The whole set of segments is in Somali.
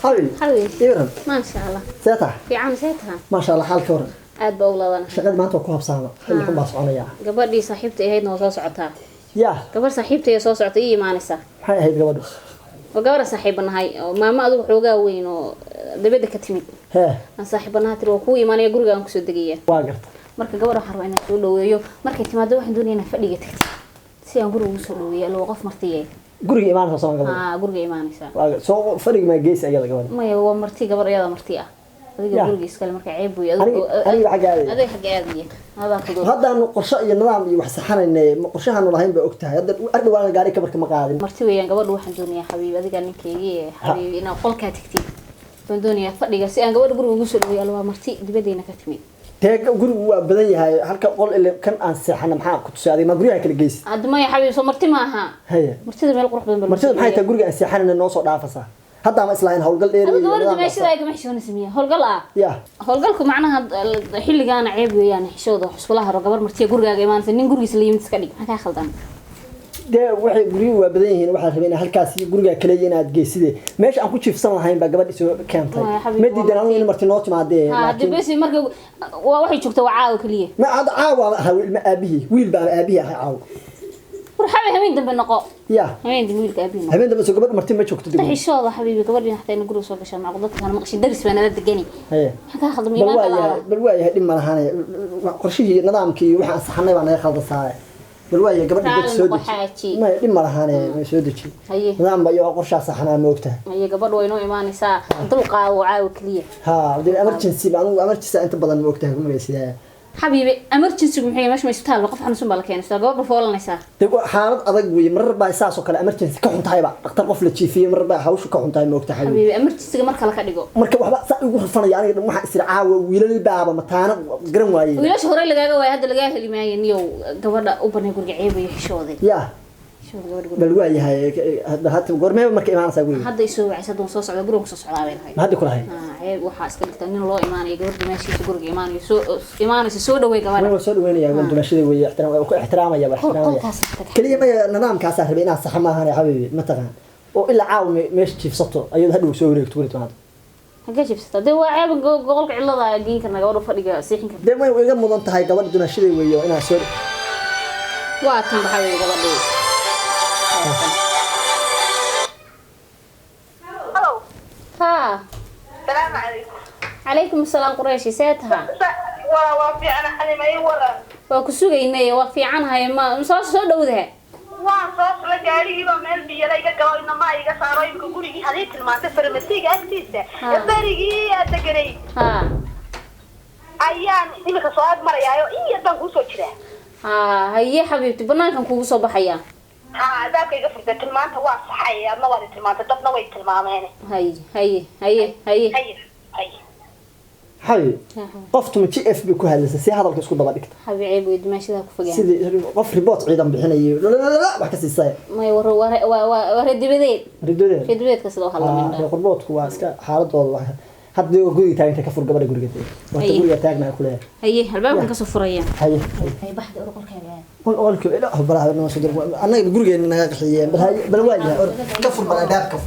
حبيبي إيران ما شاء الله ساتها في عام ساتها ما شاء الله حال كورن aad baa ulaadana shaqada maanta ku habsaama xilli xun baa soconaya gabadhii saaxiibtay ahaydna soo socotaa yaa gabar saaxiibtay soo socotay ii iimaanaysa maxay ahayd gabadhu oo gabar saaxiibanahay oo maama adigu xoogaa weyn oo dabada ka timid hee aan saaxiibanaha tiro ku iimaanaya guriga aan ku soo degaya waa garta marka gabar waxa rabaa inaan soo dhaweeyo markay timaado waxaan doonayaa inaan fadhiga tagto si aan guriga ugu soo dhaweeyo loo qof martiyay guriga iimaanaysa soo gabadha guriga iimaanaysa waa soo fadhiga ma gees ayada gabadha ma waa marti gabar ayada marti ah adiga guriga iskale marka ceeb weey adiga xagaade adiga xagaade hada ku haddaan qorshe iyo nidaam iyo wax saxanaynay qorshahan lahayn baa ogtahay hadda ardawaan gaari kabarka ma qaadin marti weeyaan gabadhu waxaan doonayaa xabiib adiga ninkeeyii xabiib inaan qolka tagtid waan doonayaa fadhiga si aan gabadha guriga ugu soo dhaweeyo waa marti dibadeena ka timid teeg gurigu waa badan yahay halka qol ilaa kan aan seexana maxaa ku tusaaday ma guriga kala geys hadda ma xabiib soo marti ma aha haye martida meel qurux badan martida maxay tahay guriga aan seexanayna noo soo dhaafasa hadda ma islaahin hawlgal dheer iyo gabadha meeshada ay ka xishoon sameeyay hawlgal ah ya hawlgalku macnaha xilligan ceeb weeyaan xishooda xusbulaha haro gabar marti gurigaaga imaanaysa nin gurigiisa la yimid iska dhig maxaa ka khaldan de waxay guriga waa badan yihiin waxa rabeen halkaas guriga kale inaad geyside meesha aan ku jiifsan lahayn ba gabadh soo keentay ma diidan in marti noo timaadee hadda bes marka waa waxay joogtaa waa caaw kaliya ma aad caawa hawil ma aabihi wiil baa aabihi ah caaw warxabe habeen dambe noqo ya habeen dambe wiilka aabihi noqo habeen dambe soo gabadh marti ma joogto dib xishooda xabiibi gabadhina xataa in guriga soo gashay macqudad kan maqshi daris baan la degani haye maxaa khaldan iimaanka bal waa yahay dhib ma lahaanay qorshihii nidaamkii waxa saxanay baan naga khaldasaay bal waa yahay gabadha dad soo deji ma dhib ma lahaanay ma soo deji haye nidaam baa iyo qorshaha saxanaa ma ogtahay haye gabadh way noo iimaanaysaa dul qaado caaw kaliya ha dib emergency baan emergency inta badan ma ogtahay kuma weysiyay حبيبي emergency maxay meesha ma isbitaal qof xanuunsan baa la keenaysaa gabadha foolanaysa dib xaalad adag weey marar baa isaas oo kale emergency ka xuntahay ba dhaqtar qof la jiifiyay marar baa hawshu ka xuntahay ma ogtahay حبيبي emergency marka la ka dhigo marka waxba saa ugu xufanaya aniga waxa isra caawa wiilal baaba mataana garan waayay wiilasha hore lagaaga waay hadda laga heli maayo niyo gabadha u banay guriga ceeb iyo xishooday ya bal waa yahay hadda goormee marka imaanaysa guriga hadda isoo wacaysa doon soo socda guriga soo socdaa bay lahayd hadda ku lahayd ceeb waxa iska dhigta nin loo imaanayo gabadha meeshiisa guriga imaanayso soo dhaweey gabadha waa soo dhaweynaya gabadha meeshada way ixtiraamaya wax ixtiraamaya kaliya ma nidaamkaas ah rabay inaan sax ma ahaan xabiibi ma taqaan oo ila caaw meesh jiifsato ayuu hadhow soo wareegto wali toonad haga jiifsato de waa ceeb gobolka cilada geen karna gabadha fadhiga siixin karta de way iga mudan tahay gabadha dumashada weeyo inaan soo waa tan baxay gabadha Hello. ها السلام عليكم. عليكم السلام قريشي ساتها وفي أنا حليمة ورا. وكسوغينay waa fiicanahay ma soo dhawdahay waan soo soo gaariga meel biyo la iga galo inama iga saaro imka gurigi hadii tilmaantay farmasiga agtiisa barigii adeganay ayaan imika soo ag marayaayo in yadan ku soo jira haye xabiibti banaankan kugu soo baxaya daabka iga furtay tilmaanta waa saxay adna waa tilmaantay dadna way tilmaameen haye حبيبي قفت من جي اف بي ku hadlaysa si hadalka isku daba dhigta حبيبي weyd meeshada ku fogaan sidii qof report ciidan bixinayo wax ka siisay may war dibadeed ka sidoo hadlayn qorboodku waa iska xaaladooda wax hadda guriga taaganta ka fur gabadha guriga waa guriga taagna ku leeyahay haye halbaabkan ka soo furayaan haye baxda qolkaaga qolka ila baraha noo soo dirmo anaga gurigeena naga qaxiyeen bal waajiha ka fur bal albaabka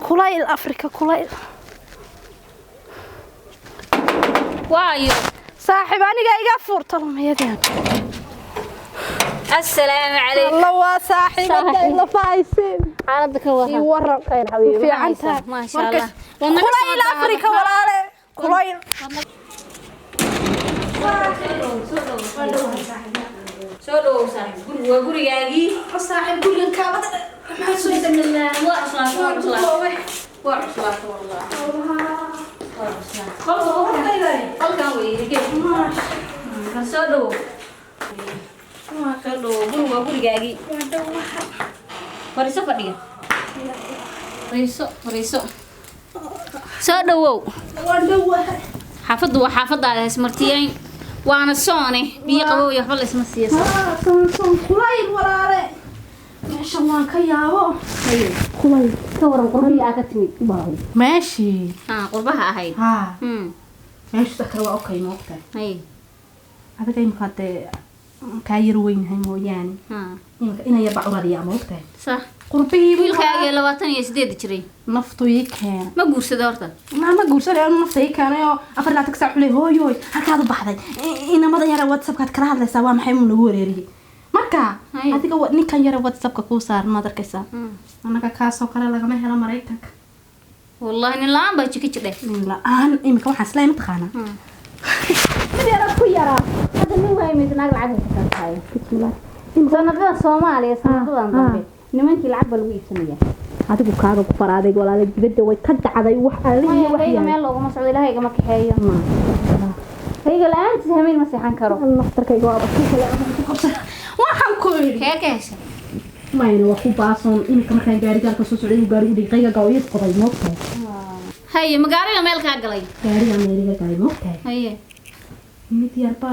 كولايل أفريقيا كولايل وايو صاحب أنا جاي قفور طلم يدين السلام عليكم الله وصاحب الله فايسين عرضك وها يورق خير حبيبي في عنتها ما شاء الله كولايل أفريقيا ولا كولايل سولو صاحب وقرياجي صاحب كل الكابة ما سويت من الله وعصلا والله قل كان ويجي سولو ما كله قولوا قولي فريسو فديga فريسو soo dhawow xaafadu waa xaafadaada ismartiyeen waana soone biyo qabow iyo xol isma siiyay son kulayl walaale meesha waan ka yaabo kulayl ka waran qurbiga aa ka timid meeshi qurbaha ahayd meesha kale waa okay moogtahay hay adiga imka de ka yar weynhay mooyaane ina yar bacuradiya moogtahay sax qurbiga wiilkaaga 28 jiray naftu ii keen ma guursado horta ma guursaday aan nafta ii keenay oo 4 saac xulay hooyoy halkaad u baxday inamada yara WhatsApp-kaad kala hadlaysaa waa maxay lagu wareeriyay marka adiga ninkan yara WhatsApp-ka ku saaran ma darkaysaa anaga kaasoo kale lagama helo Mareykanka wallahi nin laan baa jiki jidhay nin laan imika waxaan isla imtixaana mid yara ku yara hada nin way mid naag lacag ka tahay bismillah sanadada Soomaaliya sanadadan dambe nimankii lacag bal ugu iibsanaya adigu kaaga ku faraaday walaal dibadda way ka dhacday wax alihi wax yahay meel loogu mas'uul ilaahay ma kaxeeyo hayga laan sameeyay ma saxan karo naftarkayga waa ku kale waxaan ku yiri keekaysa mayna waa ku baason imika markaan gaariga ka soo socday gaariga dhigayga gaawiyad qoday moogtay haye magaariga meel ka galay gaariga meeliga galay moogtay haye mid yarba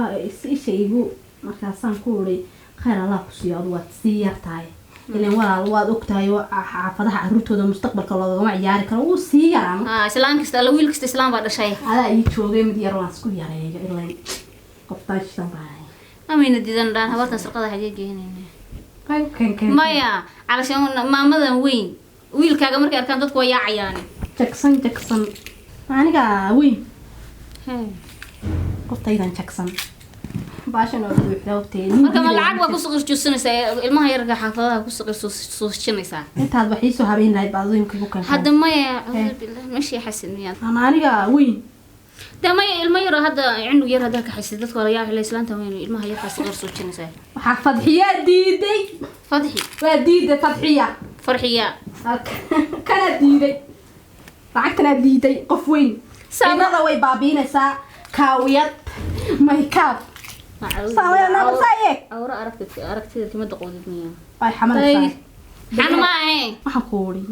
isaygu markaasaan ku uray khayr Allah ku siiyo waad sii yartahay ileen walaal waad ogtahay xaafadaha carruurtooda mustaqbalka loogama ciyaari karo uu sii yaraan islaan kasta la wiil kasta islaan baa dhashay adaa ii joogay mid yar waan isku yareeyay ileen qoftaashan baa amina didan daan habarta sarqada xagee geenayna kan maya calashan maamadan weyn wiilkaaga markay arkaan dadku way yaacayaan Jackson aniga weyn qoftaydan Jackson baashan oo buuxdawtay marka ma lacag waa ku soo qirjusanaysaa ilmaha yarga xaafadaha ku soo qirjusanaysaa intaad waxii soo habeen lahayd baadooyinka ku kan hadda maya billaah mashi xasaniyad aniga weyn damay ilma yar hadda cunug yar hadda ka xisay dadka wala yaa islaanta weyn ilmaha yar ka soo qirjusanaysaa waxa fadxiya diiday fadxi waa diiday fadxiya farxiya kana diiday lacagtana diiday qof weyn sabada way baabiinaysaa kaawiyad makeup سوي أنا بسايق. أورا أركتي كم دقودي مياه. أي حمل حنا ما هي. ما حقولي.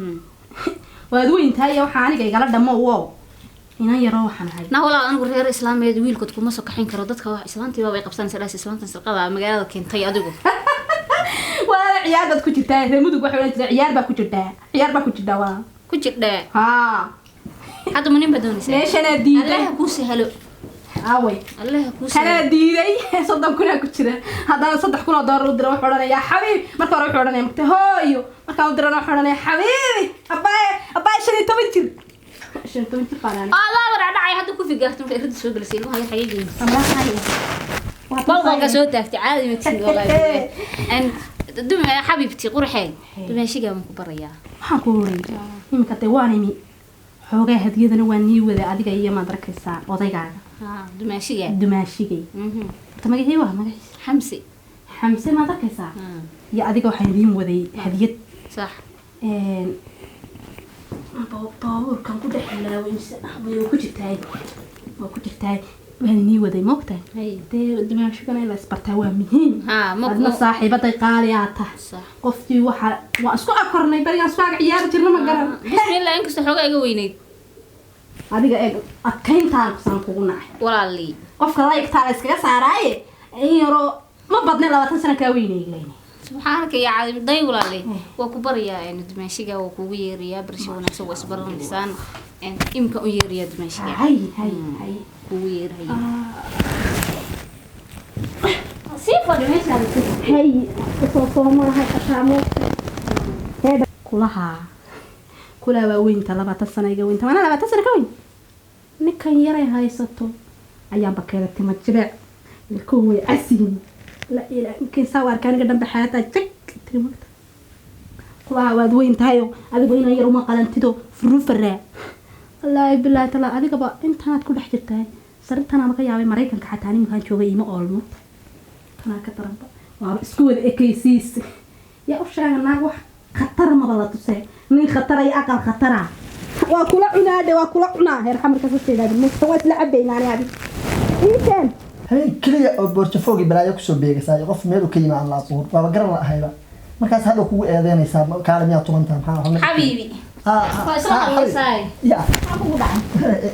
وادوين تاي وحاني جاي قال دم واو. هنا يروح أنا هاي. نقول أنا غير إسلام يدويل كنت كم مسك حين كردت كوا إسلام تبغى بيقبسان سلاس إسلام تنسقى مجال كين تاي أدوه. ولا عيادة كنت تاي رمودك واحد عيار بكنت تاي عيار بكنت دوا. كنت تاي. ها. هذا منين بدوني سي. ليش أنا دي. الله كوسي هلو. away kana diiday soddon kuna ku jira hadana $3,000 u diro wax oranaya xabiib marka hore wax oranaya magta hooyo marka u diro wax oranaya xabiibi abay 15 jir 15 jir baan Allah war dhacay hadda ku figaarto marka irid soo galsay ilmaha yar xageeyay balqalka soo taagtay caadi ma tin wallahi an dum xabiibti qurxay dumaashiga ma ku baraya waxaan ku horeeyay imika tay waanimi xoogay hadiyadana waa nii wada adiga iyo madarkaysa odaygaaga dumaashigay magacii waa magaciisa xamse ma arkaysaa iyo adiga waxaan idiin waday hadiyad sax baabuurkan ku dhex laawaysa way ku jirtaay waan nii waday moogtahay dee dumaashigana in la isbartaa waa muhiim adna saaxiibaday qaali aa tahay qoftii waa isku akornay barigaan isku ag ciyaari jirna ma garan bismillah inkasta xoogaa iga weynayd adiga eeg adkayntaan kusaan kugu nacay walaalii qofka laygtaa la iskaga saaraaye in yaro ma badne 20 sano kaa weynayay subxaanaka ya caadi day walaalii waa ku barayaa in dumaashiga waa kugu yeeriyaa barasho wanaagsan waa isbaranaysan in imka u yeeriyaa dumaashiga hay kugu yeeriyaa sii fadhi meesha hay soo ma lahay qashaamo heeda kula waa weynta 20 sano iga weynta mana 20 sano ka weyn ninkan yaray haysato ayaan bakeela tima jireec ilko way asin la ila inkin sawar kan ga dambe xayata jak timata kula waad weyn tahay adigu inaan yar uma qalantido furufara wallahi billahi taala adiga ba intaad ku dhex jirtay sarintana ma ka yaabay Mareykanka xataa nimankan joogay ima oolmo kana ka taranba waa isku wada ekaysiis ya u sheegana wax khatar ma bala tusay من خطر أي أقل خطرة وكل عنا ده وكل عنا هي رحمة كسر سيدا المستوى لا عبينا يعني هذه إيه كان habeen kaliya oo bortofoogi balaayo kusoo beegasay qof meel uu ka yimaado la aqoon waa garan la ahayba markaas hadda kugu eedeynaysaa kaalmiya tumantaa maxaa حبيبي يا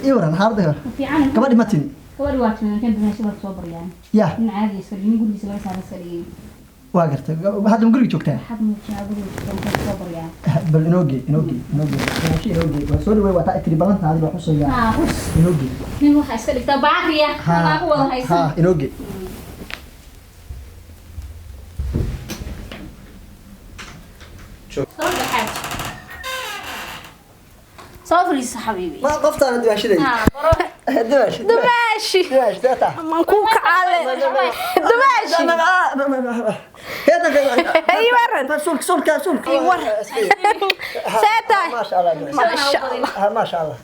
يوران هذا كمان متين gabadhi waa timid kan dumaasho waa soo bariyaan يا in caadi iska dhigin gurigiisa laga saaro iska واقرت هذا مقري جوكتها حد متشابه soo bariyaan بل انوجي ماشي انوجي سوري وي وتا تري بلانت هذه wax soo yaa ها انوجي nin waxa iska dhigtaa baariya ana ku wada haysan ها انوجي صافريس حبيبي ما قفت انا دماشي ها دماشي dumaashi دماشي تاتا man ku kaale dumaashi هذا ay waran سولك ay waran seeta ما شاء الله ما شاء الله ما شاء الله